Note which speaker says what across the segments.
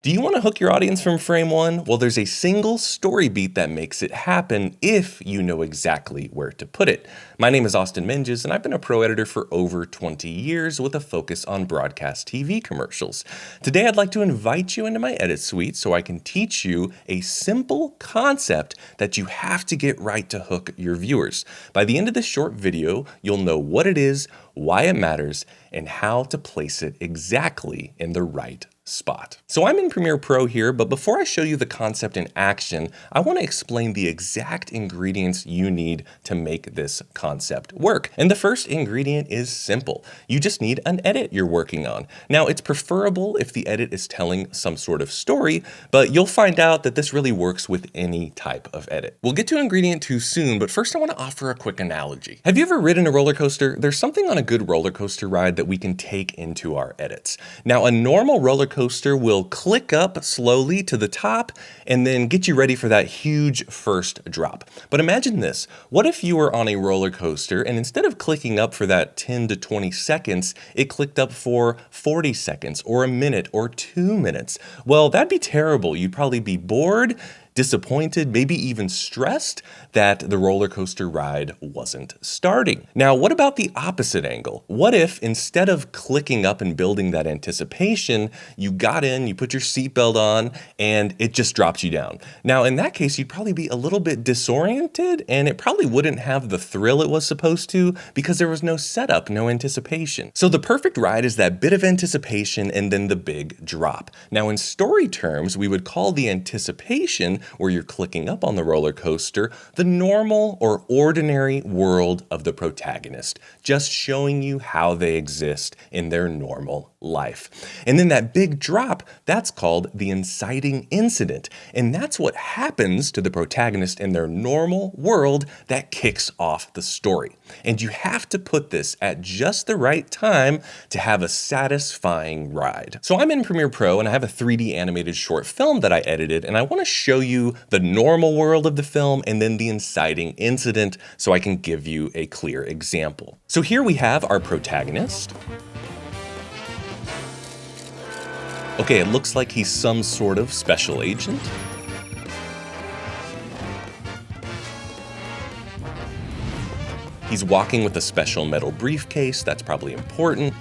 Speaker 1: Do you want to hook your audience from frame one? Well, there's a single story beat that makes it happen if you know exactly where to put it. My name is Austen Menges, and I've been a pro editor for over 20 years with a focus on broadcast TV commercials. Today, I'd like to invite you into my edit suite so I can teach you a simple concept that you have to get right to hook your viewers. By the end of this short video, you'll know what it is, why it matters, and how to place it exactly in the right spot. So I'm in Premiere Pro here, but before I show you the concept in action, I want to explain the exact ingredients you need to make this concept work. And the first ingredient is simple. You just need an edit you're working on. Now, it's preferable if the edit is telling some sort of story, but you'll find out that this really works with any type of edit. We'll get to ingredient 2 soon, but first I want to offer a quick analogy. Have you ever ridden a roller coaster? There's something on a good roller coaster ride that we can take into our edits. Now, a normal roller coaster will click up slowly to the top and then get you ready for that huge first drop. But imagine this. What if you were on a roller coaster and instead of clicking up for that 10 to 20 seconds, it clicked up for 40 seconds or a minute or 2 minutes? Well, that'd be terrible. You'd probably be bored, disappointed, maybe even stressed that the roller coaster ride wasn't starting. Now, what about the opposite angle? What if instead of clicking up and building that anticipation, you got in, you put your seatbelt on, and it just dropped you down? Now, in that case, you'd probably be a little bit disoriented, and it probably wouldn't have the thrill it was supposed to because there was no setup, no anticipation. So the perfect ride is that bit of anticipation and then the big drop. Now, in story terms, we would call the anticipation where you're clicking up on the roller coaster, the normal or ordinary world of the protagonist, just showing you how they exist in their normal life. And then that big drop, that's called the inciting incident. And that's what happens to the protagonist in their normal world that kicks off the story. And you have to put this at just the right time to have a satisfying ride. So I'm in Premiere Pro and I have a 3D animated short film that I edited, and I want to show you the normal world of the film and then the inciting incident so I can give you a clear example. So here we have our protagonist. Okay, it looks like he's some sort of special agent. He's walking with a special metal briefcase, that's probably important.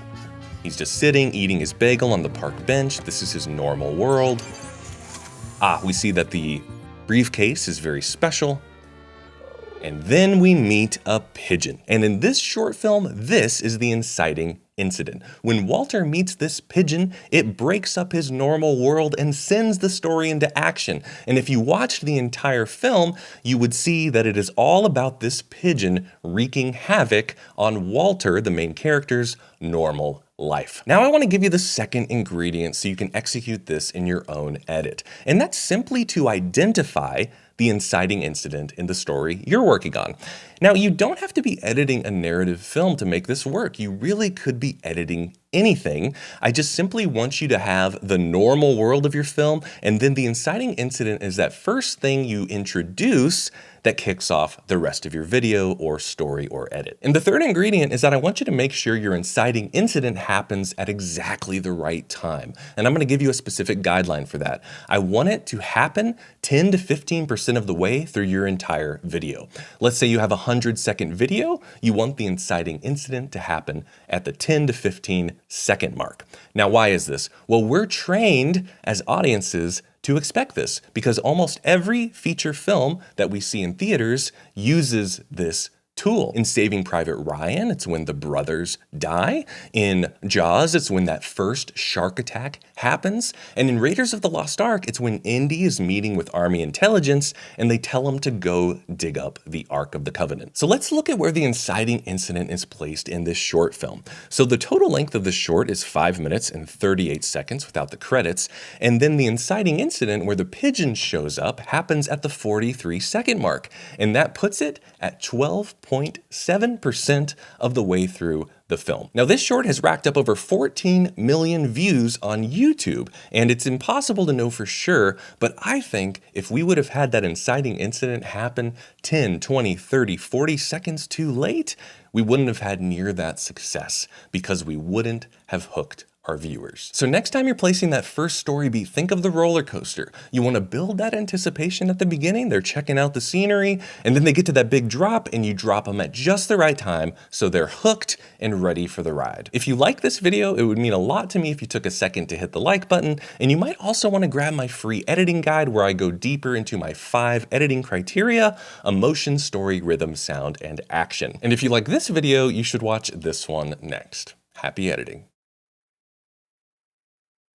Speaker 1: He's just sitting, eating his bagel on the park bench. This is his normal world. We see that the briefcase is very special. And then we meet a pigeon. And in this short film, this is the inciting incident. When Walter meets this pigeon, it breaks up his normal world and sends the story into action. And if you watched the entire film, you would see that it is all about this pigeon wreaking havoc on Walter, the main character's normal life. Now I want to give you the second ingredient so you can execute this in your own edit. And that's simply to identify the inciting incident in the story you're working on. Now, you don't have to be editing a narrative film to make this work. You really could be editing anything. I just simply want you to have the normal world of your film, and then the inciting incident is that first thing you introduce that kicks off the rest of your video or story or edit. And the third ingredient is that I want you to make sure your inciting incident happens at exactly the right time. And I'm going to give you a specific guideline for that. I want it to happen 10 to 15% of the way through your entire video. Let's say you have a 100-second video, you want the inciting incident to happen at the 10 to 15-second mark. Now, why is this? Well, we're trained as audiences to expect this because almost every feature film that we see in theaters uses this tool. In Saving Private Ryan, it's when the brothers die. In Jaws, it's when that first shark attack happens. And in Raiders of the Lost Ark, it's when Indy is meeting with Army intelligence and they tell him to go dig up the Ark of the Covenant. So let's look at where the inciting incident is placed in this short film. So the total length of the short is 5 minutes and 38 seconds without the credits. And then the inciting incident where the pigeon shows up happens at the 43-second mark. And that puts it at 12.7% of the way through the film. Now, this short has racked up over 14 million views on YouTube, and it's impossible to know for sure, but I think if we would have had that inciting incident happen 10, 20, 30, 40 seconds too late, we wouldn't have had near that success because we wouldn't have hooked our viewers. So next time you're placing that first story beat, think of the roller coaster. You want to build that anticipation at the beginning. They're checking out the scenery, and then they get to that big drop, and you drop them at just the right time so they're hooked and ready for the ride. If you like this video, it would mean a lot to me if you took a second to hit the like button, and you might also want to grab my free editing guide where I go deeper into my 5 editing criteria: emotion, story, rhythm, sound, and action. And if you like this video, you should watch this one next. Happy editing.